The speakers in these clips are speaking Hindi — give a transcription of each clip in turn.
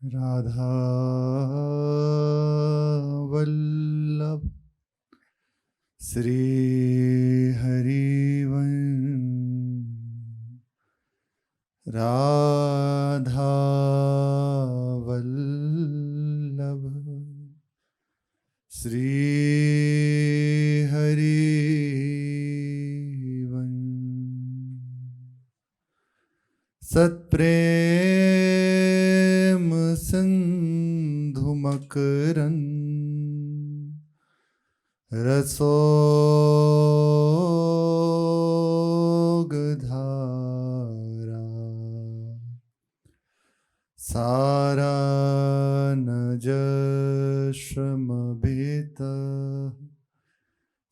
राधा वल्लभ श्री हरिवंश। राधा वल्लभ श्री हरिवंश। सत्प्रेम सिंधु मकरंद रसोगधारा सारा न जश्रमभित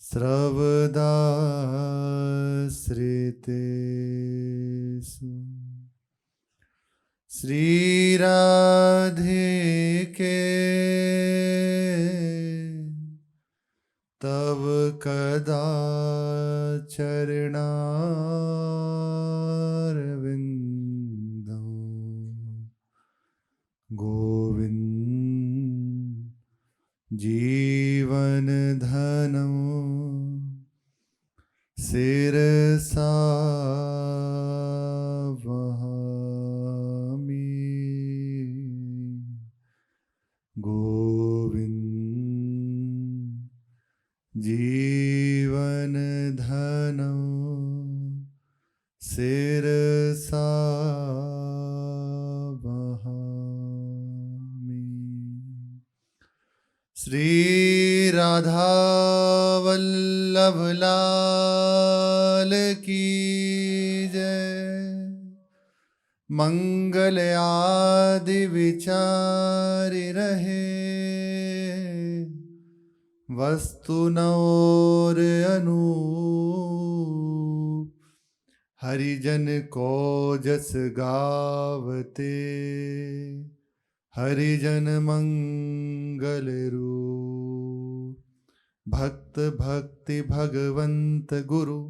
स्रवदाश्रितेषु। श्री राधे के तव कदा चरणारविंदो गोविंद जीवन धनो शिरसा वहामि। गोविंद जीवन धनो शिरसा वहामि। श्री राधा वल्लभ लाल की जय। मंगल आदि विचारि रहे वस्तु नौर अनूप। हरिजन को जस गावते हरिजन मंगल रूप। भक्त भक्ति भगवंत गुरु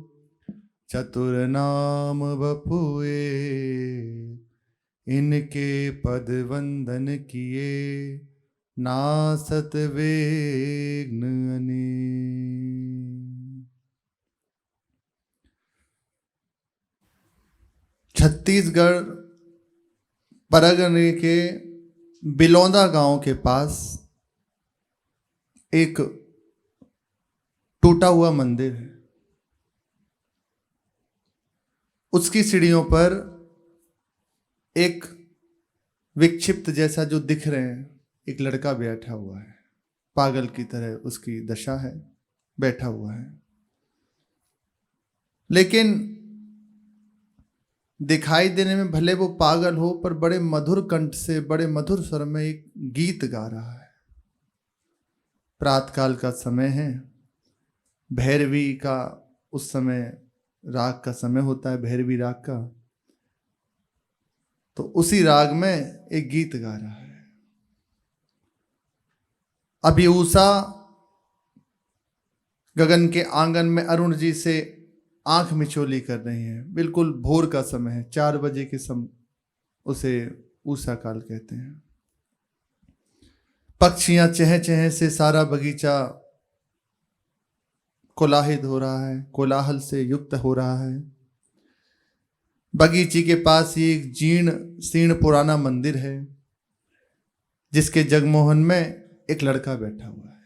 चतुर नाम बपुए। इनके पद वंदन किए नासत विघ्न अनेक। छत्तीसगढ़ परगने के बिलौदा गांव के पास एक टूटा हुआ मंदिर है। उसकी सीढ़ियों पर एक विक्षिप्त जैसा जो दिख रहे हैं एक लड़का बैठा हुआ है। पागल की तरह उसकी दशा है, बैठा हुआ है। लेकिन दिखाई देने में भले वो पागल हो, पर बड़े मधुर कंठ से बड़े मधुर स्वर में एक गीत गा रहा है। प्रातःकाल का समय है, भैरवी का उस समय राग का समय होता है, भैरवी राग का। तो उसी राग में एक गीत गा रहा है। अभी उषा गगन के आंगन में अरुण जी से आंख मिचोली कर रही हैं। बिल्कुल भोर का समय है, 4 बजे के समय उसे उषा काल कहते हैं। पक्षियां चह चह से सारा बगीचा कोलाहित हो रहा है, कोलाहल से युक्त हो रहा है। बगीचे के पास ही एक जीर्ण शीर्ण पुराना मंदिर है, जिसके जगमोहन में एक लड़का बैठा हुआ है।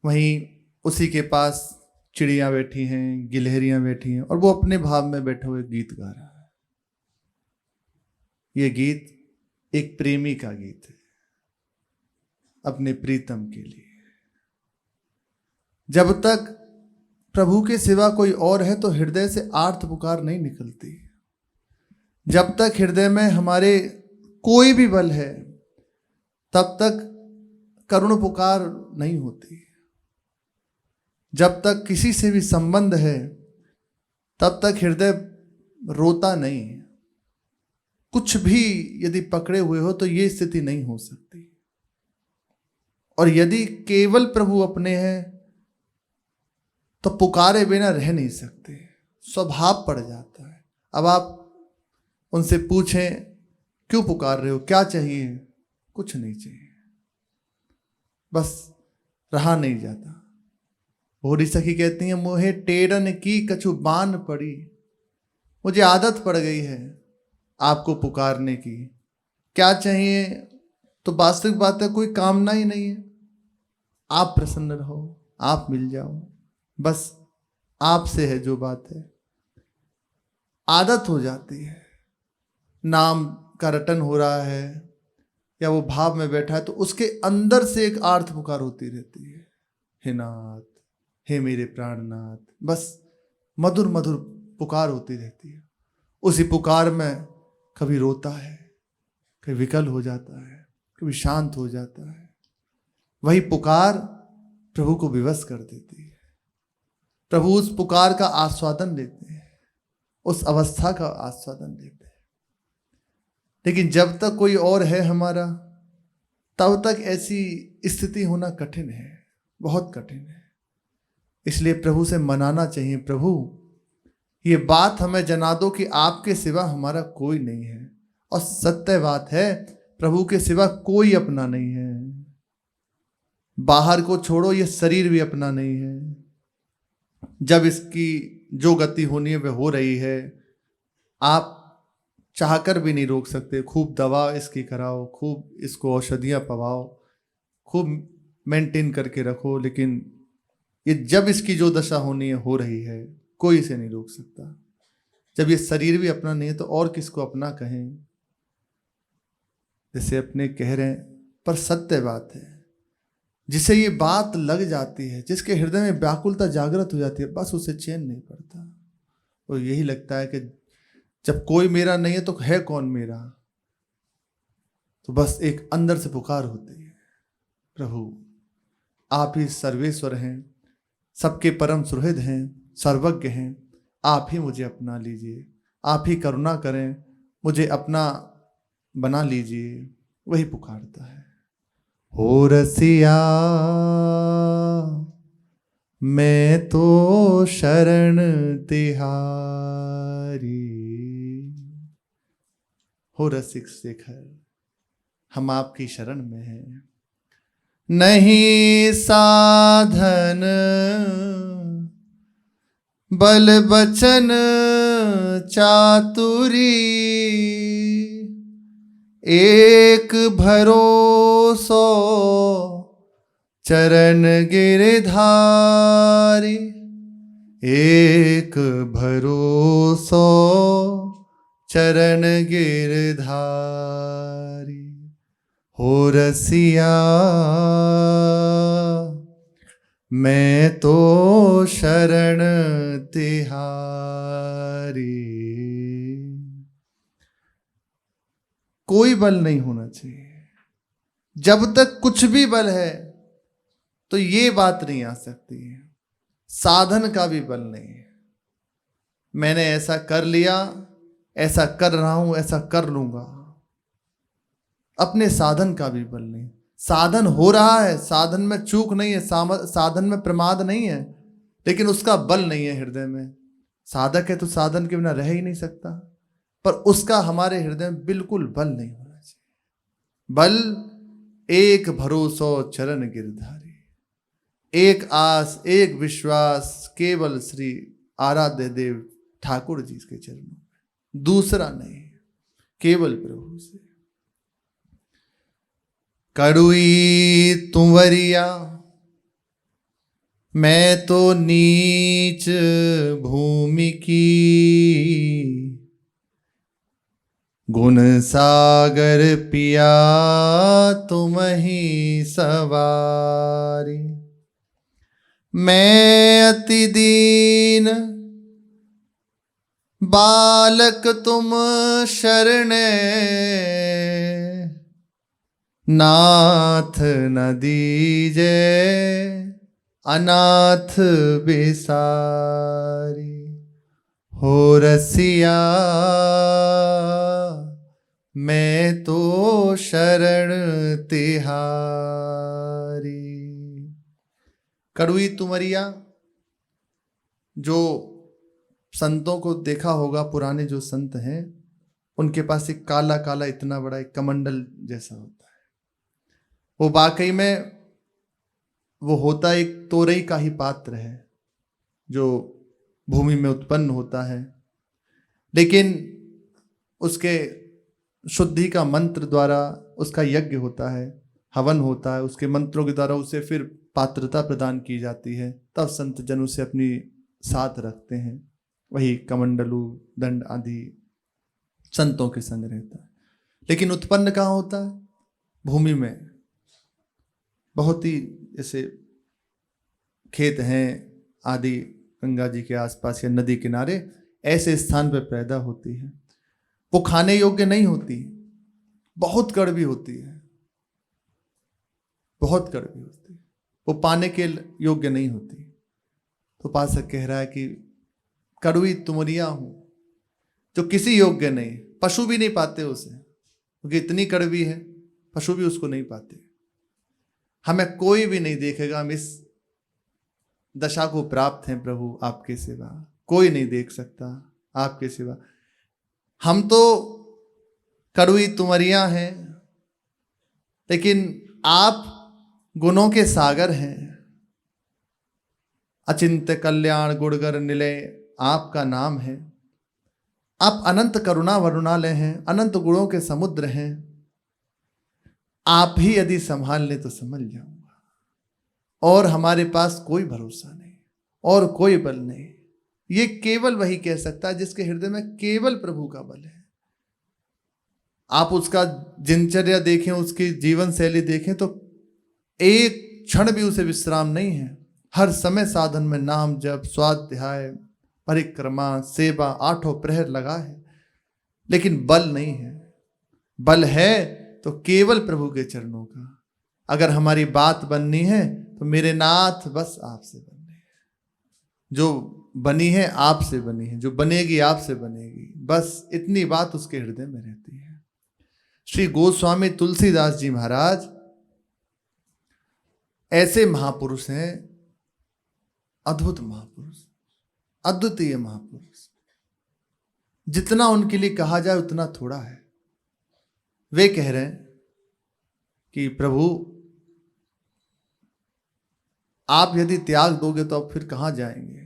वहीं उसी के पास चिड़ियां बैठी हैं, गिलहरियां बैठी हैं, और वो अपने भाव में बैठे हुए गीत गा रहा है। ये गीत एक प्रेमी का गीत है, अपने प्रीतम के लिए। जब तक प्रभु के सिवा कोई और है तो हृदय से आर्त पुकार नहीं निकलती। जब तक हृदय में हमारे कोई भी बल है तब तक करुण पुकार नहीं होती। जब तक किसी से भी संबंध है तब तक हृदय रोता नहीं। कुछ भी यदि पकड़े हुए हो तो ये स्थिति नहीं हो सकती। और यदि केवल प्रभु अपने हैं तो पुकारे बिना रह नहीं सकते, स्वभाव पड़ जाता है। अब आप उनसे पूछें क्यों पुकार रहे हो, क्या चाहिए? कुछ नहीं चाहिए, बस रहा नहीं जाता। भोरी सखी कहती हैं, मोहे टेढ़न की कछु बान पड़ी, मुझे आदत पड़ गई है आपको पुकारने की। क्या चाहिए? तो वास्तविक बात है, कोई कामना ही नहीं है। आप प्रसन्न रहो, आप मिल जाओ, बस आपसे है जो बात है। आदत हो जाती है, नाम का रटन हो रहा है या वो भाव में बैठा है, तो उसके अंदर से एक आर्त पुकार होती रहती है, हे नाथ, हे मेरे प्राणनाथ। बस मधुर मधुर पुकार होती रहती है। उसी पुकार में कभी रोता है, कभी विकल हो जाता है, कभी शांत हो जाता है। वही पुकार प्रभु को विवश कर देती है। प्रभु उस पुकार का आस्वादन लेते हैं, उस अवस्था का आस्वादन लेते हैं। लेकिन जब तक कोई और है हमारा, तब तक ऐसी स्थिति होना कठिन है, बहुत कठिन है। इसलिए प्रभु से मनाना चाहिए, प्रभु ये बात हमें जना दो कि आपके सिवा हमारा कोई नहीं है। और सत्य बात है, प्रभु के सिवा कोई अपना नहीं है। बाहर को छोड़ो, ये शरीर भी अपना नहीं है। जब इसकी जो गति होनी है वह हो रही है, आप चाहकर भी नहीं रोक सकते। खूब दवा इसकी कराओ, खूब इसको औषधियाँ पवाओ, खूब मेंटेन करके रखो, लेकिन ये जब इसकी जो दशा होनी है हो रही है, कोई इसे नहीं रोक सकता। जब ये शरीर भी अपना नहीं है तो और किसको अपना कहें? जैसे अपने कह रहे हैं, पर सत्य बात है, जिसे ये बात लग जाती है, जिसके हृदय में व्याकुलता जागृत हो जाती है, बस उसे चैन नहीं पड़ता। और यही लगता है कि जब कोई मेरा नहीं है तो है कौन मेरा। तो बस एक अंदर से पुकार होती है, प्रभु आप ही सर्वेश्वर हैं, सबके परम सुहृद हैं, सर्वज्ञ हैं, आप ही मुझे अपना लीजिए, आप ही करुणा करें, मुझे अपना बना लीजिए। वही पुकारता है, हो रसिया मैं तो शरण तिहारी। हो रसिक शेखर, हम आपकी शरण में हैं। नहीं साधन बल बचन चातुरी, एक भरोसो चरण गिरधारी। एक भरोसो चरण गिरधारी। हो रसिया मैं तो शरण तिहारी। कोई बल नहीं होना चाहिए। जब तक कुछ भी बल है तो ये बात नहीं आ सकती है, साधन का भी बल नहीं है। मैंने ऐसा कर लिया, ऐसा कर रहा हूं, ऐसा कर लूंगा, अपने साधन का भी बल नहीं। साधन हो रहा है, साधन में चूक नहीं है, साधन में प्रमाद नहीं है, लेकिन उसका बल नहीं है हृदय में। साधक है तो साधन के बिना रह ही नहीं सकता, पर उसका हमारे हृदय में बिल्कुल बल नहीं होना चाहिए। बल एक भरोसो चरण गिरधारी, एक आस, एक विश्वास, केवल श्री आराध्य देव ठाकुर जी के चरणों में, दूसरा नहीं, केवल प्रभु से। कड़ुई तुंवरिया मैं तो नीच भूमि की, गुण सागर पिया तुम ही सवारी। मैं अति दीन बालक तुम शरणे, नाथ न दीजे अनाथ बिसारी। हो रसिया मैं तो शरण तिहारी। कड़ुई तुमरिया, जो संतों को देखा होगा, पुराने जो संत हैं, उनके पास एक काला काला इतना बड़ा एक कमंडल जैसा होता है। वो वाकई में वो होता एक तोरई का ही पात्र है जो भूमि में उत्पन्न होता है, लेकिन उसके शुद्धि का मंत्र द्वारा उसका यज्ञ होता है, हवन होता है, उसके मंत्रों के द्वारा उसे फिर पात्रता प्रदान की जाती है, तब संत जन उसे अपनी साथ रखते हैं। वही कमंडलू दंड आदि संतों के संग रहता है। लेकिन उत्पन्न कहाँ होता है? भूमि में। बहुत ही जैसे खेत हैं आदि गंगा जी के आसपास या नदी किनारे, ऐसे स्थान पर पैदा होती है। वो खाने योग्य नहीं होती, बहुत कड़वी होती है, बहुत कड़वी होती है, वो पाने के योग्य नहीं होती। तो उपासक कह रहा है कि कड़वी तुमरिया हूं जो किसी योग्य नहीं, पशु भी नहीं पाते उसे, क्योंकि इतनी कड़वी है, पशु भी उसको नहीं पाते। हमें कोई भी नहीं देखेगा, हम इस दशा को प्राप्त हैं प्रभु आपके सिवा, कोई नहीं देख सकता आपके सिवा। हम तो कड़वी तुमरिया हैं, लेकिन आप गुणों के सागर हैं। अचिंत्य कल्याण गुणगर निलय आपका नाम है। आप अनंत करुणा वरुणालय हैं, अनंत गुणों के समुद्र हैं। आप ही यदि संभाल ले तो समझ जाऊंगा, और हमारे पास कोई भरोसा नहीं और कोई बल नहीं। ये केवल वही कह सकता है जिसके हृदय में केवल प्रभु का बल है। आप उसका दिनचर्या देखें, उसकी जीवन शैली देखें, तो एक क्षण भी उसे विश्राम नहीं है। हर समय साधन में नाम जप, स्वाध्याय, परिक्रमा, सेवा, आठों प्रहर लगा है, लेकिन बल नहीं है। बल है तो केवल प्रभु के चरणों का। अगर हमारी बात बननी है तो मेरे नाथ बस आपसे बननी है, जो बनी है आपसे बनी है, जो बनेगी आपसे बनेगी, बस इतनी बात उसके हृदय में रहती है। श्री गोस्वामी तुलसीदास जी महाराज ऐसे महापुरुष हैं, अद्भुत महापुरुष, अद्वितीय महापुरुष। जितना उनके लिए कहा जाए उतना थोड़ा है। वे कह रहे हैं कि प्रभु आप यदि त्याग दोगे तो अब फिर कहाँ जाएंगे?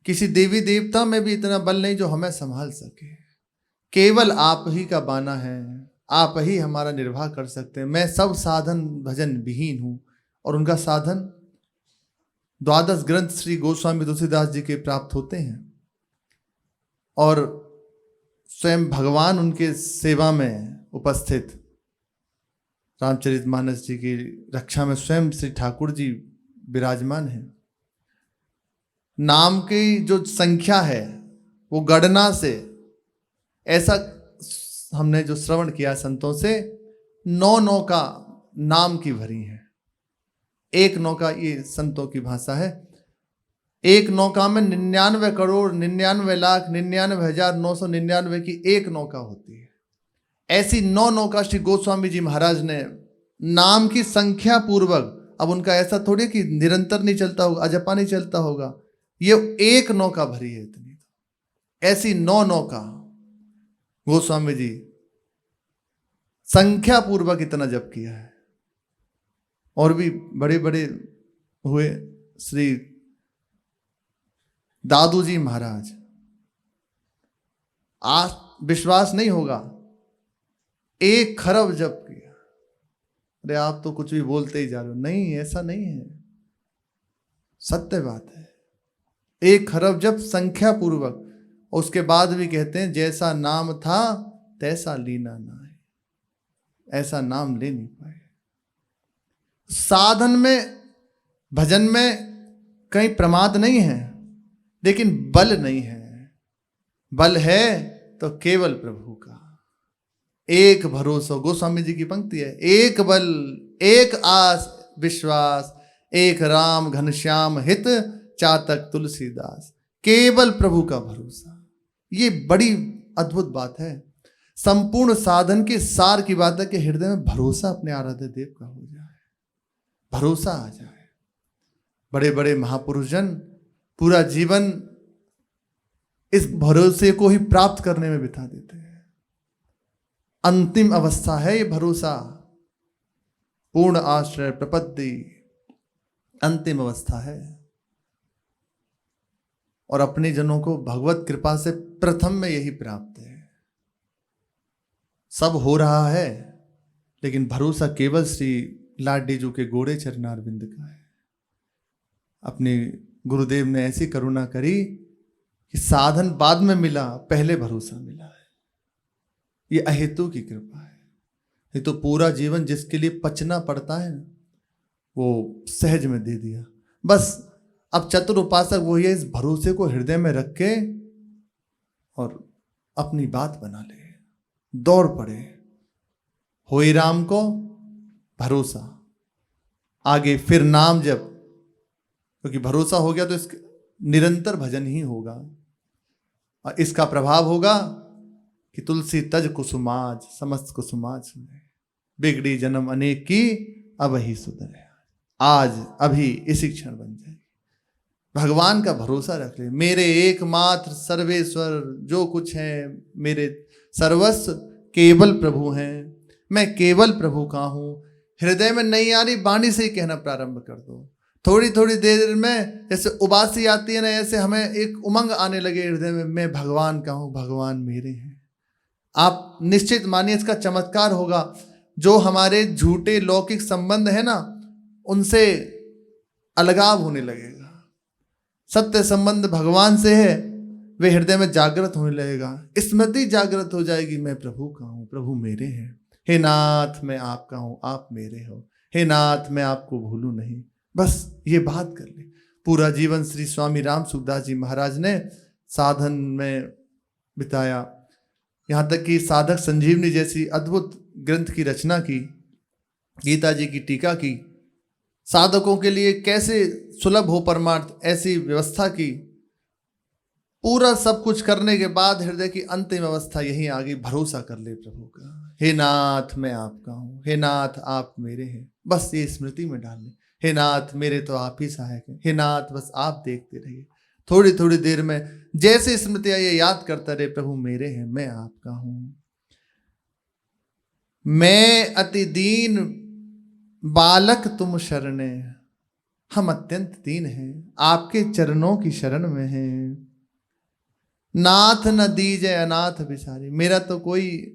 किसी देवी देवता में भी इतना बल नहीं जो हमें संभाल सके। केवल आप ही का बाना है, आप ही हमारा निर्वाह कर सकते हैं। मैं सब साधन भजन विहीन हूं। और उनका साधन 12 ग्रंथ श्री गोस्वामी तुलसीदास जी के प्राप्त होते हैं, और स्वयं भगवान उनके सेवा में उपस्थित रामचरितमानस जी की रक्षा में स्वयं श्री ठाकुर जी विराजमान हैं। नाम की जो संख्या है वो गणना से, ऐसा हमने जो श्रवण किया संतों से, 9 का नाम की भरी है। 1 नौका, ये संतों की भाषा है, 1 नौका में 99 करोड़ 99 लाख 99,999 की 1 नौका होती है। ऐसी 9 नौका श्री गोस्वामी जी महाराज ने नाम की संख्या पूर्वक, अब उनका ऐसा थोड़ी कि निरंतर नहीं चलता होगा, अजपा नहीं चलता होगा, ये 1 नौका भरी है। इतनी ऐसी 9 नौका गोस्वामी जी संख्या पूर्वक इतना जप किया है। और भी बड़े बड़े हुए श्री दादू जी महाराज, आज विश्वास नहीं होगा, 1 खरब जप किया। अरे आप तो कुछ भी बोलते ही जा रहे हो। नहीं, ऐसा नहीं है, सत्य बात है। 1 खरब जप संख्या पूर्वक। उसके बाद भी कहते हैं जैसा नाम था तैसा लीना ना है, ऐसा नाम ले नहीं पाए। साधन में भजन में कहीं प्रमाद नहीं है, लेकिन बल नहीं है। बल है तो केवल प्रभु का। एक भरोसा, गोस्वामी जी की पंक्ति है, एक बल एक आस विश्वास, एक राम घनश्याम हित चातक तुलसीदास। केवल प्रभु का भरोसा, ये बड़ी अद्भुत बात है। संपूर्ण साधन के सार की बात है कि हृदय में भरोसा अपने आराध्य देव का हो जाए, भरोसा आ जाए। बड़े बड़े महापुरुष जन पूरा जीवन इस भरोसे को ही प्राप्त करने में बिता देते हैं। अंतिम अवस्था है ये भरोसा। पूर्ण आश्रय प्रपत्ति अंतिम अवस्था है। और अपने जनों को भगवत कृपा से प्रथम में यही प्राप्त है। सब हो रहा है, लेकिन भरोसा केवल श्री लाडी जी के गोड़े चरणारविंद का है। अपने गुरुदेव ने ऐसी करुणा करी कि साधन बाद में मिला, पहले भरोसा मिला है। ये अहेतु की कृपा है। ये तो पूरा जीवन जिसके लिए पचना पड़ता है वो सहज में दे दिया। बस अब चतुर उपासक वही है, इस भरोसे को हृदय में रख के और अपनी बात बना ले, दौड़ पड़े। होई राम को भरोसा, आगे फिर नाम जप, क्योंकि भरोसा हो गया तो इसके निरंतर भजन ही होगा। और इसका प्रभाव होगा कि तुलसी तज कुसुमाज समस्त कुसुमाज सुने, बिगड़ी जन्म अनेक की अब ही सुधरे। आज अभी इसी क्षण बन जाएगी। भगवान का भरोसा रख ले। मेरे एकमात्र सर्वेश्वर जो कुछ है, मेरे सर्वस्व केवल प्रभु हैं। मैं केवल प्रभु का हूं। हृदय में नहीं आ रही, वाणी से ही कहना प्रारंभ कर दो। थोड़ी थोड़ी देर में जैसे उबासी आती है ना, ऐसे हमें एक उमंग आने लगे हृदय में, मैं भगवान का हूं, भगवान मेरे हैं। आप निश्चित मानिए इसका चमत्कार होगा। जो हमारे झूठे लौकिक संबंध है ना, उनसे अलगाव होने लगेगा। सत्य संबंध भगवान से है, वे हृदय में जागृत होने लगेगा। स्मृति जागृत हो जाएगी, मैं प्रभु का हूं, प्रभु मेरे हैं। हे नाथ मैं आपका हूं, आप मेरे हो। हे नाथ मैं आपको भूलूं नहीं। बस ये बात कर ले। पूरा जीवन श्री स्वामी राम सुखदास जी महाराज ने साधन में बिताया। यहाँ तक कि साधक संजीवनी जैसी अद्भुत ग्रंथ की रचना की, गीता जी की टीका की, साधकों के लिए कैसे सुलभ हो परमार्थ ऐसी व्यवस्था की। पूरा सब कुछ करने के बाद हृदय की अंतिम अवस्था यही आ गई, भरोसा कर ले प्रभु का। हे नाथ मैं आपका हूं, हे नाथ आप मेरे हैं। बस ये स्मृति में डाल ले, हे नाथ मेरे तो आप ही सहायक हैं। हे नाथ बस आप देखते रहिए। थोड़ी थोड़ी देर में जैसे स्मृति आई याद करता रहे, प्रभु मेरे हैं, मैं आपका हूं। मैं अति दीन बालक तुम शरणे, हम अत्यंत दीन हैं, आपके चरणों की शरण में हैं। नाथ न दीजय अनाथ बिचारी, मेरा तो कोई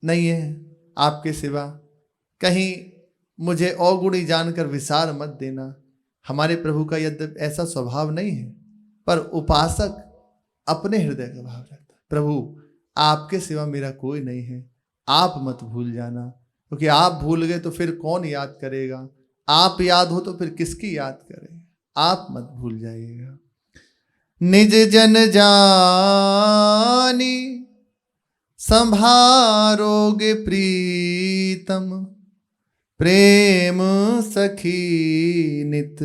नहीं है आपके सिवा, कहीं मुझे अवगुणी जानकर विसार मत देना। हमारे प्रभु का यद्यपि ऐसा स्वभाव नहीं है, पर उपासक अपने हृदय का भाव रखता है। प्रभु आपके सिवा मेरा कोई नहीं है, आप मत भूल जाना, क्योंकि आप भूल गए तो फिर कौन याद करेगा। आप याद हो तो फिर किसकी याद करें। आप मत भूल जाइएगा। निज जन जानी संभारोगे प्रीतम, प्रेम सखी नित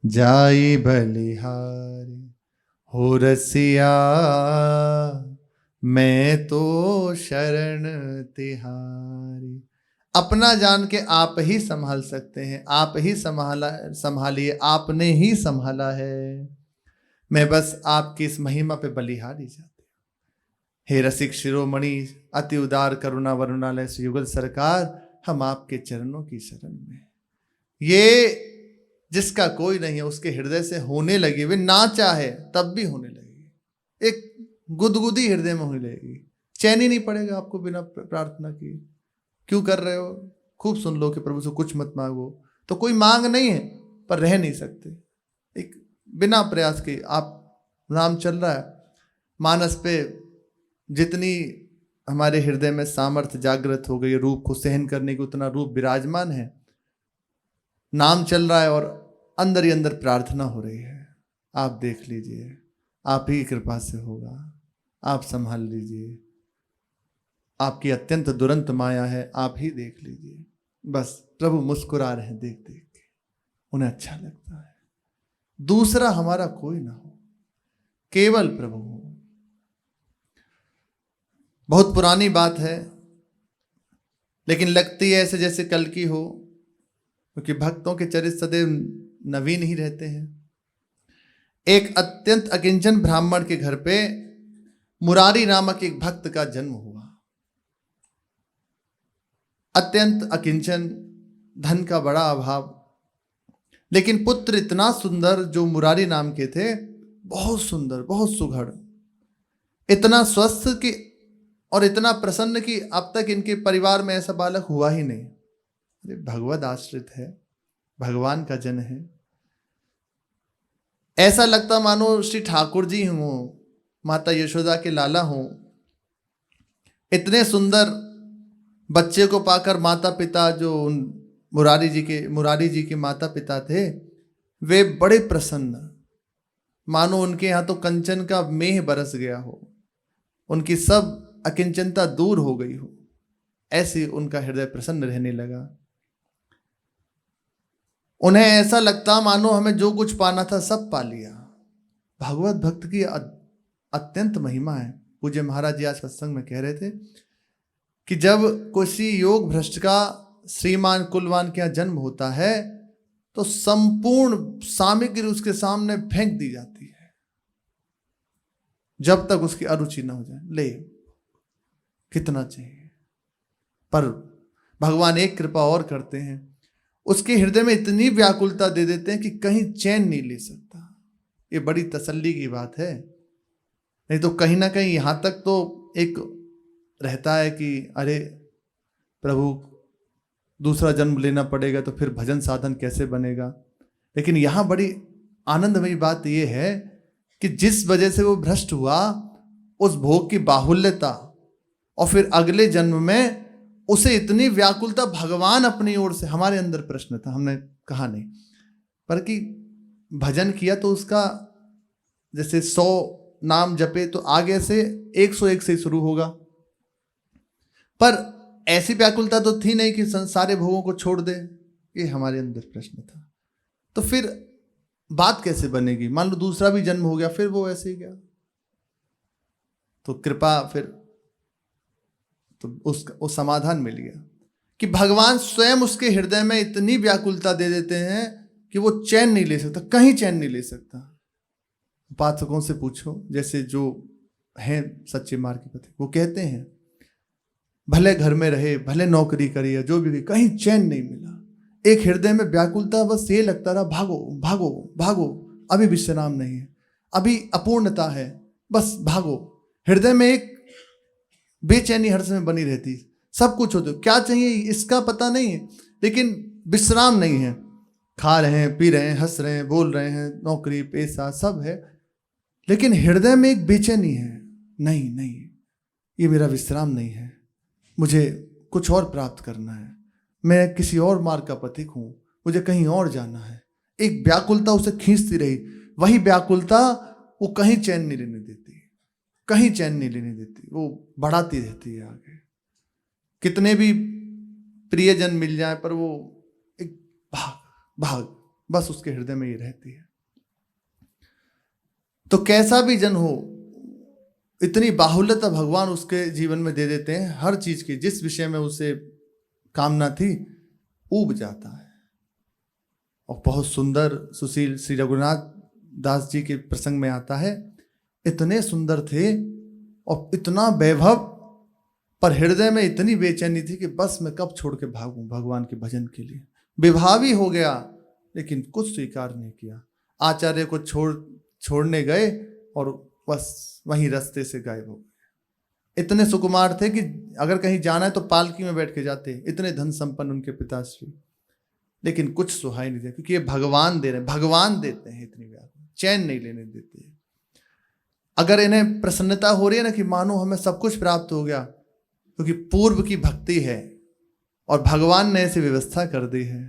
जाई बलिहारी। हो रसिया मैं तो शरण तिहारी। अपना जान के आप ही संभाल सकते हैं, आप ही संभालिए, आपने ही संभाला है। मैं बस आपकी इस महिमा पे बलिहारी जाती हूँ। हे रसिक शिरोमणि अति उदार करुणा वरुणालय से युगल सरकार, हम आपके चरणों की शरण में। ये जिसका कोई नहीं है उसके हृदय से होने लगी, वे ना चाहे तब भी होने लगेगी। एक गुदगुदी हृदय में होने लगेगी। चैन ही नहीं पड़ेगा आपको बिना प्रार्थना की। क्यों कर रहे हो? खूब सुन लो कि प्रभु से कुछ मत मांगो, तो कोई मांग नहीं है पर रह नहीं सकते। एक बिना प्रयास के आप नाम चल रहा है, मानस पे जितनी हमारे हृदय में सामर्थ्य जागृत हो गई, रूप को सहन करने की उतना रूप विराजमान है। नाम चल रहा है और अंदर ही अंदर प्रार्थना हो रही है। आप देख लीजिए, आप ही कृपा से होगा। आप संभाल लीजिए, आपकी अत्यंत दुरंत माया है, आप ही देख लीजिए। बस प्रभु मुस्कुरा रहे हैं देख देख के, उन्हें अच्छा लगता है। दूसरा हमारा कोई ना हो, केवल प्रभु हो। बहुत पुरानी बात है, लेकिन लगती है ऐसे जैसे कल की हो, क्योंकि भक्तों के चरित्र सदैव नवीन ही रहते हैं। एक अत्यंत अकिंचन ब्राह्मण के घर पे मुरारी नामक एक भक्त का जन्म हुआ। अत्यंत अकिंचन, धन का बड़ा अभाव, लेकिन पुत्र इतना सुंदर जो मुरारी नाम के थे, बहुत सुंदर, बहुत सुघड़, इतना स्वस्थ कि और इतना प्रसन्न कि अब तक इनके परिवार में ऐसा बालक हुआ ही नहीं। अरे भगवद आश्रित है, भगवान का जन है। ऐसा लगता मानो श्री ठाकुर जी हों, माता यशोदा के लाला हों। इतने सुंदर बच्चे को पाकर माता पिता, जो उन मुरारी जी के माता पिता थे, वे बड़े प्रसन्न, मानो उनके यहाँ तो कंचन का मेह बरस गया हो, उनकी सब अकिंचनता दूर हो गई हो, ऐसे उनका हृदय प्रसन्न रहने लगा। उन्हें ऐसा लगता मानो हमें जो कुछ पाना था सब पा लिया। भगवत भक्त की अत्यंत महिमा है। पूज्य महाराज जी आज सत्संग में कह रहे थे कि जब किसी योग भ्रष्ट का श्रीमान कुलवान के यहाँ जन्म होता है तो संपूर्ण सामग्री उसके सामने फेंक दी जाती है, जब तक उसकी अरुचि न हो जाए। ले कितना चाहिए, पर भगवान एक कृपा और करते हैं, उसके हृदय में इतनी व्याकुलता दे देते हैं कि कहीं चैन नहीं ले सकता। ये बड़ी तसल्ली की बात है। नहीं तो कहीं ना कहीं यहां तक तो एक रहता है कि अरे प्रभु दूसरा जन्म लेना पड़ेगा तो फिर भजन साधन कैसे बनेगा। लेकिन यहां बड़ी आनंदमयी बात यह है कि जिस वजह से वो भ्रष्ट हुआ, उस भोग की बाहुल्यता, और फिर अगले जन्म में उसे इतनी व्याकुलता, भगवान अपनी ओर से, हमारे अंदर प्रश्न था, हमने कहा नहीं, पर कि भजन किया तो उसका जैसे 100 नाम जपे तो आगे से 101 से शुरू होगा, पर ऐसी व्याकुलता तो थी नहीं कि सारे भोगों को छोड़ दे। ये हमारे अंदर प्रश्न था। तो फिर बात कैसे बनेगी? मान लो दूसरा भी जन्म हो गया, फिर वो ऐसे ही गया, तो कृपा फिर तो उसका समाधान मिल गया कि भगवान स्वयं उसके हृदय में इतनी व्याकुलता दे देते हैं कि वो चैन नहीं ले सकता, कहीं चैन नहीं ले सकता। उपासकों से पूछो, जैसे जो हैं सच्चे मार्ग के पति, वो कहते हैं भले घर में रहे, भले नौकरी करिए, जो भी, कहीं चैन नहीं मिला। एक हृदय में व्याकुलता, बस ये लगता रहा भागो भागो भागो, अभी विश्राम नहीं है, अभी अपूर्णता है, बस भागो। हृदय में एक बेचैनी हर समय बनी रहती, सब कुछ होते, क्या चाहिए इसका पता नहीं है, लेकिन विश्राम नहीं है। खा रहे हैं, पी रहे हैं, हंस रहे हैं, बोल रहे हैं, नौकरी पैसा सब है, लेकिन हृदय में एक बेचैनी है, नहीं नहीं, ये मेरा विश्राम नहीं है, मुझे कुछ और प्राप्त करना है, मैं किसी और मार्ग का पथिक हूँ, मुझे कहीं और जाना है। एक व्याकुलता उसे खींचती रही। वही व्याकुलता वो कहीं चैन नहीं लेने देती, कहीं चैन नहीं लेने देती, वो बढ़ाती रहती है आगे। कितने भी प्रियजन मिल जाए पर वो एक भाग भाग बस उसके हृदय में ही रहती है। तो कैसा भी जन हो, इतनी बाहुल्यता भगवान उसके जीवन में दे देते हैं, हर चीज की, जिस विषय में उसे कामना थी ऊब जाता है। और बहुत सुंदर सुशील श्री रघुनाथ दास जी के प्रसंग में आता है, इतने सुंदर थे और इतना वैभव, पर हृदय में इतनी बेचैनी थी कि बस मैं कब छोड़ के भागूं भगवान के भजन के लिए। विवाह भी हो गया लेकिन कुछ स्वीकार नहीं किया। आचार्य को छोड़ने गए और बस वहीं रास्ते से गायब हो गए। इतने सुकुमार थे कि अगर कहीं जाना है तो पालकी में बैठ के जाते, इतने धन संपन्न उनके पिताश्री, लेकिन कुछ सुहाई नहीं दिया, क्योंकि ये भगवान दे रहे हैं, भगवान देते हैं, इतनी व्याकुल, चैन नहीं लेने देते। अगर इन्हें प्रसन्नता हो रही है ना कि मानो हमें सब कुछ प्राप्त हो गया, क्योंकि पूर्व की भक्ति है और भगवान ने ऐसी व्यवस्था कर दी है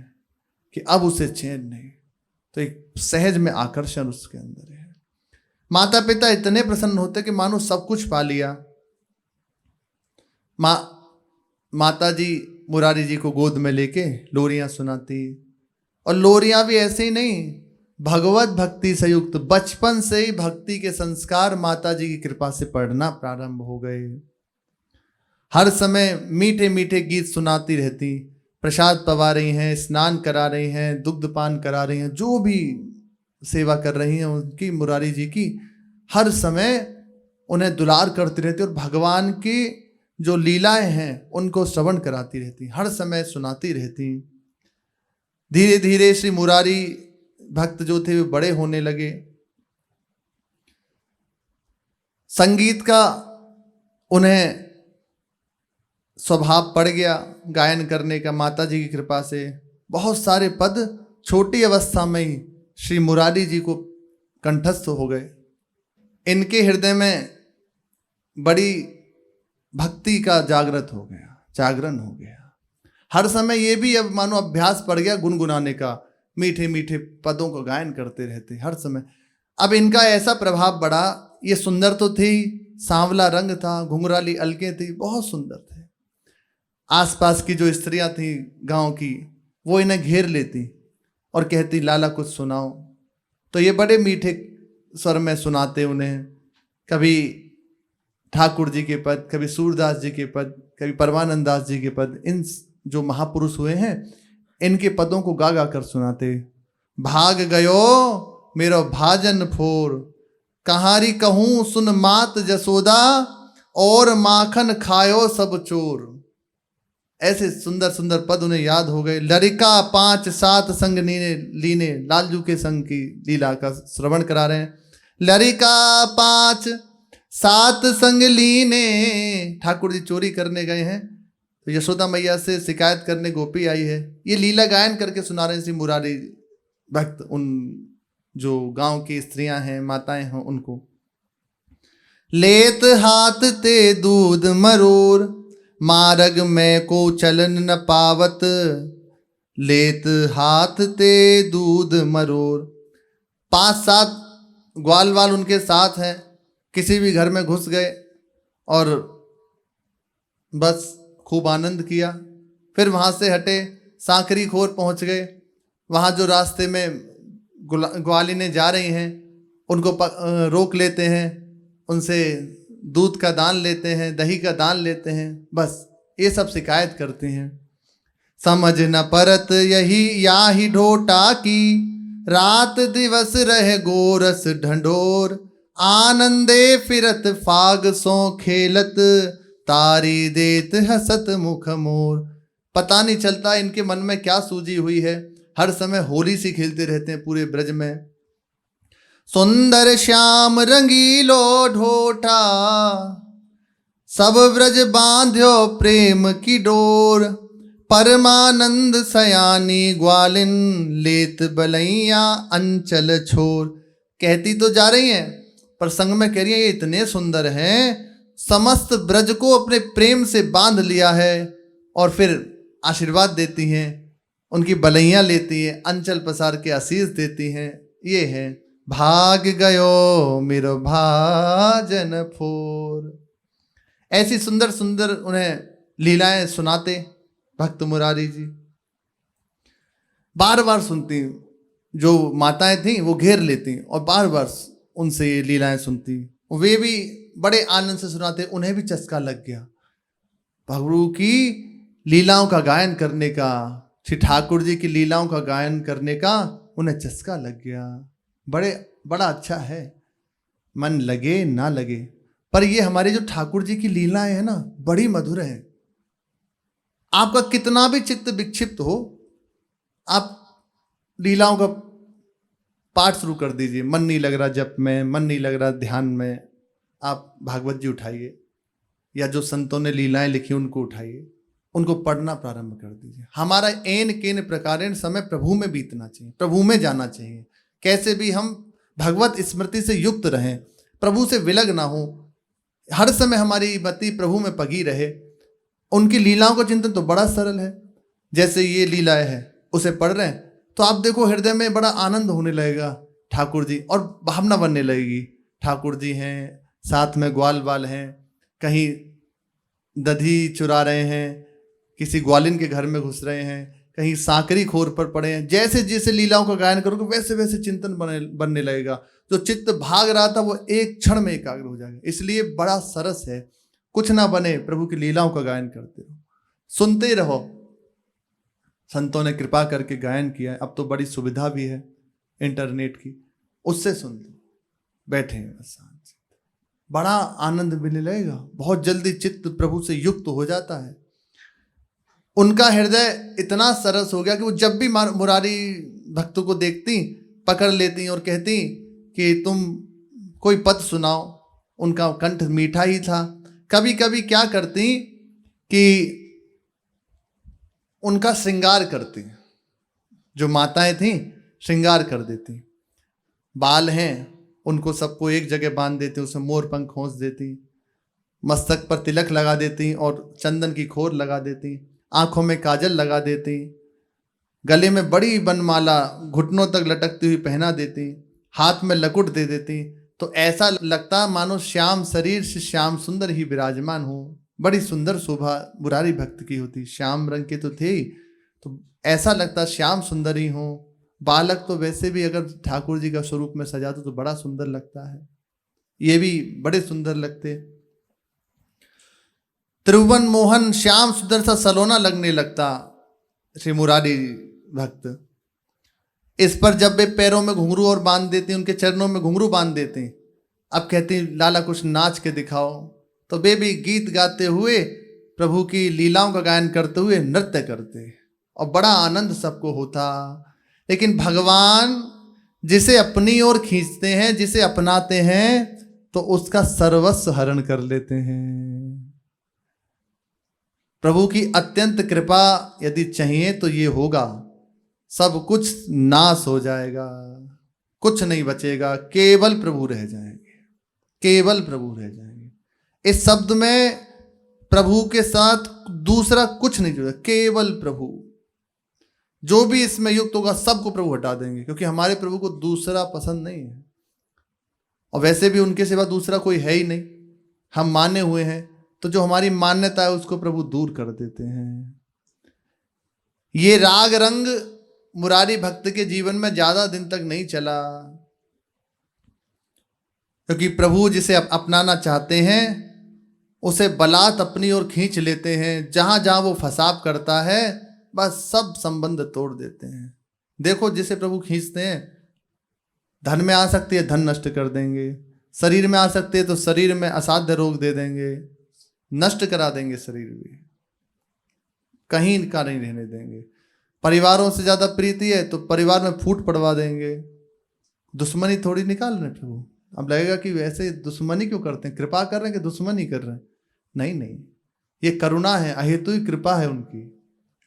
कि अब उसे चैन नहीं, तो एक सहज में आकर्षण उसके अंदर है। माता पिता इतने प्रसन्न होते कि मानो सब कुछ पा लिया। माता जी मुरारी जी को गोद में लेके लोरियां सुनाती, और लोरियां भी ऐसे ही नहीं, भगवत भक्ति से युक्त, बचपन से ही भक्ति के संस्कार माता जी की कृपा से पढ़ना प्रारंभ हो गए। हर समय मीठे मीठे गीत सुनाती रहती, प्रसाद पवा रही हैं, स्नान करा रही हैं, दुग्धपान करा रही हैं, जो भी सेवा कर रही हैं उनकी, मुरारी जी की, हर समय उन्हें दुलार करती रहती और भगवान की जो लीलाएं हैं उनको श्रवण कराती रहती, हर समय सुनाती रहती। धीरे धीरे श्री मुरारी भक्त जो थे वे बड़े होने लगे। संगीत का उन्हें स्वभाव पड़ गया, गायन करने का। माता जी की कृपा से बहुत सारे पद छोटी अवस्था में ही श्री मुरारी जी को कंठस्थ हो गए। इनके हृदय में बड़ी भक्ति का जागरण हो गया। हर समय ये भी अब मानो अभ्यास पड़ गया गुनगुनाने का, मीठे मीठे पदों को गायन करते रहते हर समय। अब इनका ऐसा प्रभाव बढ़ा, ये सुंदर तो थी, सांवला रंग था, घुंघराली अलकें थी, बहुत सुंदर थे। आसपास की जो स्त्रियां थी गांव की, वो इन्हें घेर लेती और कहती लाला कुछ सुनाओ। तो ये बड़े मीठे स्वर में सुनाते उन्हें, कभी ठाकुर जी के पद, कभी सूरदास जी के पद, कभी परमानंद दास जी के पद। इन जो महापुरुष हुए हैं इनके पदों को गा गा कर सुनाते। भाग गयो मेरो भाजन फोर, कहारी कहूँ सुन मात जसोदा, और माखन खायो सब चोर। ऐसे सुंदर सुंदर पद उन्हें याद हो गए। लरिका 5-7 संग लीने, लालजू के संग की लीला का श्रवण करा रहे हैं। लरिका 5-7 संग लीने, ठाकुर जी चोरी करने गए हैं तो यशोदा मैया से शिकायत करने गोपी आई है। ये लीला गायन करके सुना रहे हैं श्री मुरारी भक्त उन जो गांव की स्त्रियां हैं, माताएं हैं उनको। लेत हाथ ते दूध मरोर, मार्ग में को चलन न पावत, लेत हाथ ते दूध मरोर। 5-7 ग्वाल वाल उनके साथ हैं। किसी भी घर में घुस गए और बस खूब आनंद किया। फिर वहाँ से हटे, सांकरी खोर पहुँच गए। वहाँ जो रास्ते में ग्वालिनें जा रही हैं उनको रोक लेते हैं, उनसे दूध का दान लेते हैं, दही का दान लेते हैं, बस ये सब शिकायत करते हैं। समझ न परत यही याही ढोटा की, रात दिवस रह गोरस ढंढोर, आनंदे फिरत फाग सो खेलत, तारी देत हसत मुख मोर। पता नहीं चलता इनके मन में क्या सूझी हुई है, हर समय होली सी खेलते रहते हैं पूरे ब्रज में। सुंदर श्याम रंगीलो ढोठा, सब ब्रज बांध्यो प्रेम की डोर, परमानंद सयानी ग्वालिन, लेत बलैया अंचल छोर। कहती तो जा रही हैं पर संग में कह रही है ये इतने सुंदर हैं, समस्त ब्रज को अपने प्रेम से बांध लिया है, और फिर आशीर्वाद देती हैं, उनकी बलैया लेती हैं, अंचल पसार के आशीष देती हैं। ये है भाग गयो मेरो भाजन फोर। ऐसी सुंदर सुंदर उन्हें लीलाएं सुनाते भक्त मुरारी जी। बार बार सुनती, जो माताएं थीं वो घेर लेती और बार बार उनसे ये लीलाएं सुनती। वे भी बड़े आनंद से सुनाते, उन्हें भी चस्का लग गया प्रभु की लीलाओं का गायन करने का, श्री ठाकुर जी की लीलाओं का गायन करने का उन्हें चस्का लग गया। बड़ा अच्छा है, मन लगे ना लगे, पर ये हमारे जो ठाकुर जी की लीलाएं हैं ना बड़ी मधुर है। आपका कितना भी चित्त विक्षिप्त हो, आप लीलाओं का पाठ शुरू कर दीजिए। मन नहीं लग रहा जप में, मन नहीं लग रहा ध्यान में, आप भागवत जी उठाइए या जो संतों ने लीलाएं लिखी उनको उठाइए, उनको पढ़ना प्रारंभ कर दीजिए। हमारा एन केन प्रकारेण समय प्रभु में बीतना चाहिए, प्रभु में जाना चाहिए। कैसे भी हम भगवत स्मृति से युक्त रहें, प्रभु से विलग ना हो, हर समय हमारी मति प्रभु में पगी रहे। उनकी लीलाओं का चिंतन तो बड़ा सरल है। जैसे ये लीलाएं है उसे पढ़ रहे हैं तो आप देखो हृदय में बड़ा आनंद होने लगेगा ठाकुर जी, और भावना बनने लगेगी। ठाकुर जी हैं, साथ में ग्वाल बाल हैं, कहीं दधी चुरा रहे हैं, किसी ग्वालिन के घर में घुस रहे हैं, कहीं सांकरी खोर पर पड़े हैं। जैसे जैसे लीलाओं का गायन करोगे वैसे वैसे चिंतन बनने लगेगा। जो चित्त भाग रहा था वो एक क्षण में एकाग्र हो जाएगा। इसलिए बड़ा सरस है, कुछ ना बने प्रभु की लीलाओं का गायन करते रहो, सुनते रहो। संतों ने कृपा करके गायन किया है, अब तो बड़ी सुविधा भी है इंटरनेट की, उससे सुन लो, बैठे हैं बस शांत से। बड़ा आनंद मिलने लगेगा, बहुत जल्दी चित्त प्रभु से युक्त हो जाता है। उनका हृदय इतना सरस हो गया कि वो जब भी मुरारी भक्तों को देखती पकड़ लेती और कहती कि तुम कोई पद सुनाओ। उनका कंठ मीठा ही था। कभी कभी क्या करती कि उनका श्रृंगार करती, जो माताएं थीं श्रृंगार कर देती। बाल हैं उनको सबको एक जगह बांध देती, उसमें मोर पंख खोस देती, मस्तक पर तिलक लगा देती और चंदन की खोर लगा देती, आंखों में काजल लगा देती, गले में बड़ी बनमाला घुटनों तक लटकती हुई पहना देती, हाथ में लकुट दे देती। तो ऐसा लगता मानो श्याम शरीर से श्याम सुंदर ही विराजमान हो। बड़ी सुंदर शोभा मुरारी भक्त की होती। श्याम रंग के तो थे ही, तो ऐसा लगता श्याम सुंदर ही हो। बालक तो वैसे भी अगर ठाकुर जी का स्वरूप में सजा दो तो बड़ा सुंदर लगता है, ये भी बड़े सुंदर लगते। त्रिभुवन मोहन श्याम सुंदर सा सलोना लगने लगता श्री मुरारी भक्त। इस पर जब वे पैरों में घुंघरू और बांध देती, उनके चरणों में घुंघरू बांध देती, अब कहती लाला कुछ नाच के दिखाओ, तो वे भी गीत गाते हुए प्रभु की लीलाओं का गायन करते हुए नृत्य करते और बड़ा आनंद सबको होता। लेकिन भगवान जिसे अपनी ओर खींचते हैं, जिसे अपनाते हैं, तो उसका सर्वस्व हरण कर लेते हैं। प्रभु की अत्यंत कृपा यदि चाहिए तो ये होगा, सब कुछ नाश हो जाएगा, कुछ नहीं बचेगा, केवल प्रभु रह जाएंगे, केवल प्रभु रह जाएंगे। इस शब्द में प्रभु के साथ दूसरा कुछ नहीं जुड़ा, केवल प्रभु। जो भी इसमें युक्त होगा सबको प्रभु हटा देंगे, क्योंकि हमारे प्रभु को दूसरा पसंद नहीं है, और वैसे भी उनके सिवा दूसरा कोई है ही नहीं। हम माने हुए हैं, तो जो हमारी मान्यता है उसको प्रभु दूर कर देते हैं। ये राग रंग मुरारी भक्त के जीवन में ज्यादा दिन तक नहीं चला, क्योंकि प्रभु जिसे अपनाना चाहते हैं उसे बलात् अपनी ओर खींच लेते हैं। जहां जहां वो फसाव करता है बस सब संबंध तोड़ देते हैं। देखो जिसे प्रभु खींचते हैं, धन में आ सकती है धन नष्ट कर देंगे, शरीर में आ सकते हैं तो शरीर में असाध्य रोग दे देंगे, नष्ट करा देंगे शरीर भी, कहीं का नहीं रहने देंगे। परिवारों से ज्यादा प्रीति है तो परिवार में फूट पड़वा देंगे। दुश्मनी थोड़ी निकाल रहे प्रभु। अब लगेगा कि वैसे दुश्मनी क्यों करते हैं, कृपा कर रहे हैं कि दुश्मनी कर रहे हैं? नहीं नहीं, ये करुणा है, अहेतु ही कृपा है उनकी,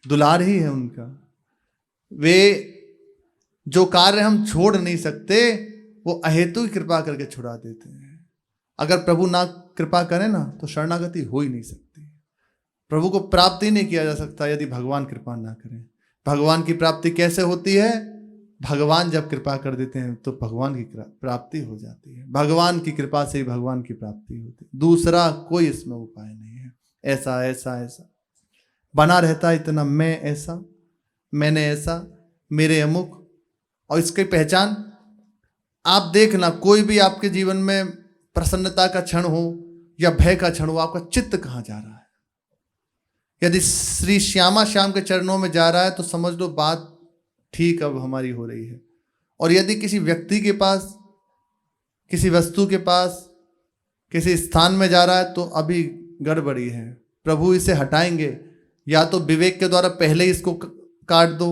दुलार ही है उनका। वे जो कार्य हम छोड़ नहीं सकते वो अहेतु ही कृपा करके छुड़ा देते हैं। अगर प्रभु ना कृपा करें ना तो शरणागति हो ही नहीं सकती, प्रभु को प्राप्ति नहीं किया जा सकता यदि भगवान कृपा ना करें। भगवान की प्राप्ति कैसे होती है? भगवान जब कृपा कर देते हैं तो भगवान की प्राप्ति हो जाती है। भगवान की कृपा से ही भगवान की प्राप्ति होती है, दूसरा कोई इसमें उपाय नहीं है। ऐसा ऐसा ऐसा बना रहता इतना, मैं ऐसा, मैंने ऐसा, मेरे अमुक, और इसकी पहचान आप देखना। कोई भी आपके जीवन में प्रसन्नता का क्षण हो या भय का क्षण हो, आपका चित्त कहाँ जा रहा है? यदि श्री श्यामा श्याम के चरणों में जा रहा है तो समझ लो बात ठीक अब हमारी हो रही है। और यदि किसी व्यक्ति के पास, किसी वस्तु के पास, किसी स्थान में जा रहा है तो अभी गड़बड़ी है। प्रभु इसे हटाएंगे, या तो विवेक के द्वारा पहले ही इसको काट दो,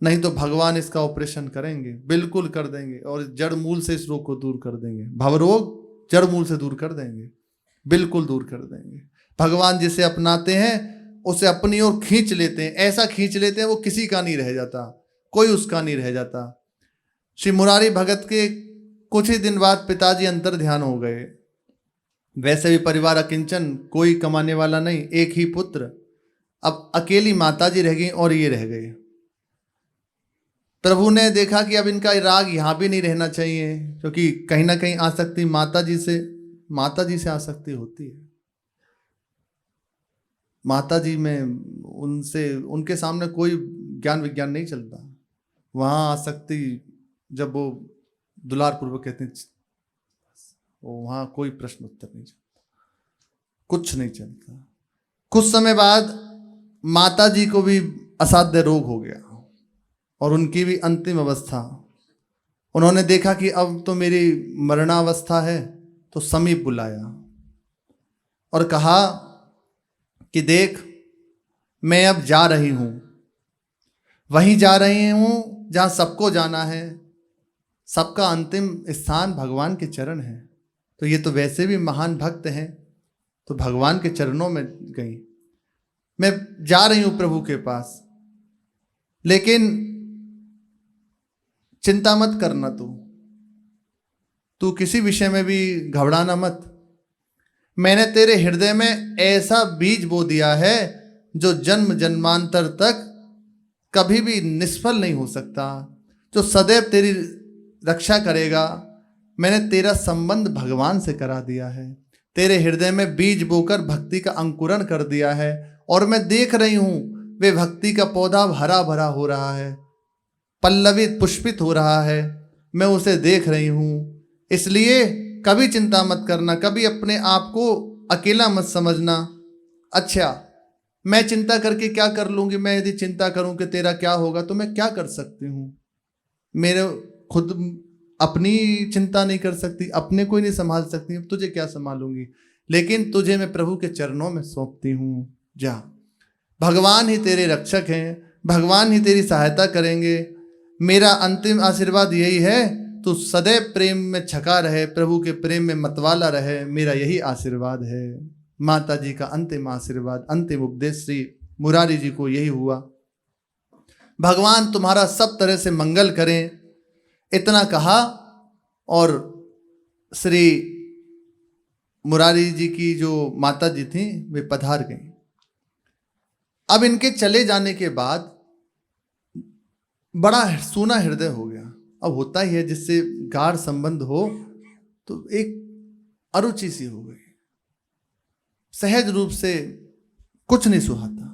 नहीं तो भगवान इसका ऑपरेशन करेंगे, बिल्कुल कर देंगे, और जड़ मूल से इस रोग को दूर कर देंगे। भवरोग जड़ मूल से दूर कर देंगे, बिल्कुल दूर कर देंगे। भगवान जिसे अपनाते हैं उसे अपनी ओर खींच लेते हैं, ऐसा खींच लेते हैं वो किसी का नहीं रह जाता, कोई उसका नहीं रह जाता। श्री मुरारी भगत के कुछ ही दिन बाद पिताजी अंतर ध्यान हो गए। वैसे भी परिवार अकिंचन, कोई कमाने वाला नहीं, एक ही पुत्र। अब अकेली माताजी रह गई और ये रह गए। प्रभु ने देखा कि अब इनका राग यहाँ भी नहीं रहना चाहिए, क्योंकि कहीं ना कहीं आसक्ति माताजी से आसक्ति होती है। माताजी में उनके सामने कोई ज्ञान विज्ञान नहीं चलता। वहाँ आसक्ति जब वो दुलार पूर्वक कहते हैं, वहाँ कोई प्रश्न उत्तर नहीं चलता, कुछ नहीं चलता। कुछ समय बाद माताजी को भी असाध्य रोग हो गया और उनकी भी अंतिम अवस्था। उन्होंने देखा कि अब तो मेरी मरणावस्था है, तो समीप बुलाया और कहा कि देख, मैं अब जा रही हूं, वहीं जा रही हूं जहां सबको जाना है। सबका अंतिम स्थान भगवान के चरण है। तो ये तो वैसे भी महान भक्त हैं, तो भगवान के चरणों में गई। मैं जा रही हूं प्रभु के पास, लेकिन चिंता मत करना, तू किसी विषय में भी घबराना मत। मैंने तेरे हृदय में ऐसा बीज बो दिया है जो जन्म जन्मांतर तक कभी भी निष्फल नहीं हो सकता, जो सदैव तेरी रक्षा करेगा। मैंने तेरा संबंध भगवान से करा दिया है, तेरे हृदय में बीज बोकर भक्ति का अंकुरण कर दिया है, और मैं देख रही हूं वे भक्ति का पौधा हरा भरा हो रहा है, पल्लवित पुष्पित हो रहा है। मैं उसे देख रही हूं। इसलिए कभी चिंता मत करना, कभी अपने आप को अकेला मत समझना। अच्छा, मैं चिंता करके क्या कर लूंगी? मैं यदि चिंता करूं कि तेरा क्या होगा, तो मैं क्या कर सकती हूं? मेरे खुद अपनी चिंता नहीं कर सकती, अपने को ही नहीं संभाल सकती, तुझे क्या संभालूंगी? लेकिन तुझे मैं प्रभु के चरणों में सौंपती हूं। जा, भगवान ही तेरे रक्षक हैं, भगवान ही तेरी सहायता करेंगे। मेरा अंतिम आशीर्वाद यही है, तू सदैव प्रेम में छका रहे, प्रभु के प्रेम में मतवाला रहे। मेरा यही आशीर्वाद है। माता जी का अंतिम आशीर्वाद, अंतिम उपदेश श्री मुरारी जी को यही हुआ। भगवान तुम्हारा सब तरह से मंगल करें, इतना कहा और श्री मुरारी जी की जो माता जी थी वे पधार गईं। अब इनके चले जाने के बाद बड़ा सूना हृदय हो गया। अब होता ही है, जिससे गाढ़ संबंध हो तो एक अरुचि सी हो गई, सहज रूप से कुछ नहीं सुहाता।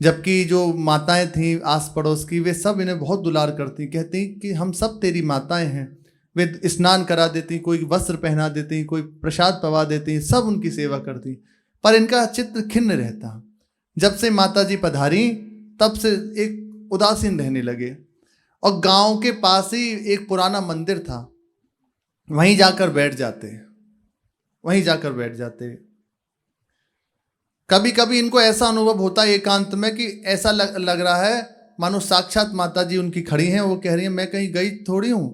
जबकि जो माताएं थीं आस पड़ोस की, वे सब इन्हें बहुत दुलार करती, कहती कि हम सब तेरी माताएं हैं। वे स्नान करा देती, कोई वस्त्र पहना देती, कोई प्रसाद पवा देती, सब उनकी सेवा करती। पर इनका चित्त खिन्न रहता। जब से माता जी पधारी तब से एक उदासीन रहने लगे। और गांव के पास ही एक पुराना मंदिर था, वहीं जाकर बैठ जाते। कभी कभी इनको ऐसा अनुभव होता है एकांत में कि ऐसा लग रहा है मानो साक्षात माता जी उनकी खड़ी हैं। वो कह रही हैं, मैं कहीं गई थोड़ी हूँ,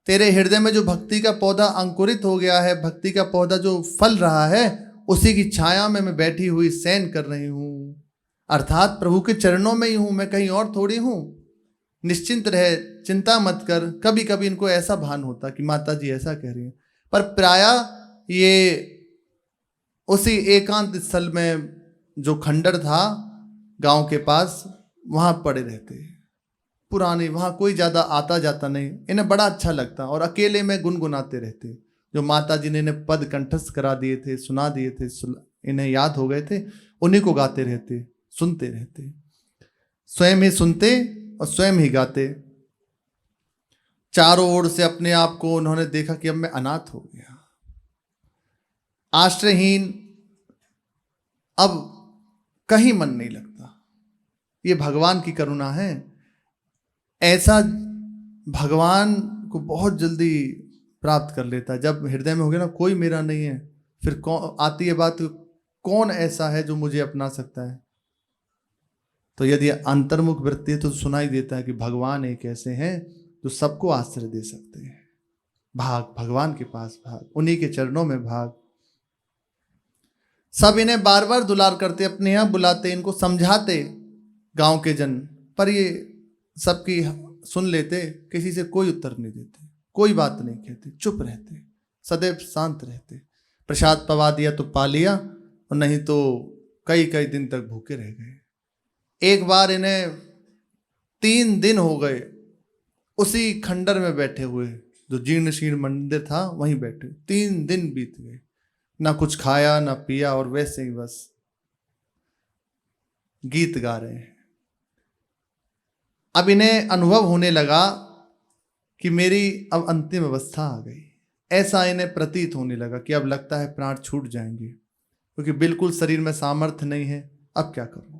तेरे हृदय में जो भक्ति का पौधा अंकुरित हो गया है, भक्ति का पौधा जो फल रहा है, उसी की छाया में मैं बैठी हुई शयन कर रही हूँ। अर्थात प्रभु के चरणों में ही हूँ, मैं कहीं और थोड़ी हूँ। निश्चिंत रहे, चिंता मत कर। कभी कभी इनको ऐसा भान होता कि माता जी ऐसा कह रही हैं, पर प्रायः ये उसी एकांत स्थल में जो खंडर था गांव के पास, वहां पड़े रहते पुराने। वहां कोई ज्यादा आता जाता नहीं, इन्हें बड़ा अच्छा लगता, और अकेले में गुनगुनाते रहते। जो माता जी ने इन्हें पद कंठस्थ करा दिए थे, सुना दिए थे, इन्हें याद हो गए थे, उन्हीं को गाते रहते, सुनते रहते, स्वयं ही सुनते और स्वयं ही गाते। चारों ओर से अपने आप को उन्होंने देखा कि अब मैं अनाथ हो गया, आश्रयहीन, अब कहीं मन नहीं लगता। ये भगवान की करुणा है। ऐसा भगवान को बहुत जल्दी प्राप्त कर लेता है। जब हृदय में हो गया ना कोई मेरा नहीं है, फिर कौन आती है बात, कौन ऐसा है जो मुझे अपना सकता है? तो यदि अंतर्मुख वृत्ति है तो सुनाई देता है कि भगवान एक ऐसे हैं जो सबको आश्रय दे सकते हैं। भाग, भगवान के पास भाग, उन्हीं के चरणों में भाग। सब इन्हें बार बार दुलार करते, अपने यहाँ बुलाते, इनको समझाते गांव के जन, पर ये सबकी सुन लेते, किसी से कोई उत्तर नहीं देते, कोई बात नहीं कहते, चुप रहते, सदैव शांत रहते। प्रसाद पवा दिया तो पा लिया, और नहीं तो कई कई दिन तक भूखे रह गए। एक बार इन्हें 3 दिन हो गए उसी खंडर में बैठे हुए, जो जीर्ण शीर्ण मंदिर था वहीं बैठे। 3 दिन बीत गए, ना कुछ खाया ना पिया, और वैसे ही बस गीत गा रहे हैं। अब इन्हें अनुभव होने लगा कि मेरी अब अंतिम अवस्था आ गई। ऐसा इन्हें प्रतीत होने लगा कि अब लगता है प्राण छूट जाएंगे, क्योंकि बिल्कुल शरीर में सामर्थ्य नहीं है। अब क्या करूं?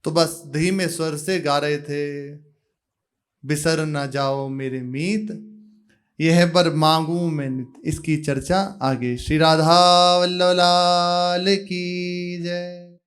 तो बस धीमे स्वर से गा रहे थे, बिसर ना जाओ मेरे मीत, यह बर मांगू मैं नित। इसकी चर्चा आगे। श्री राधा वल्लभ लाल की जय।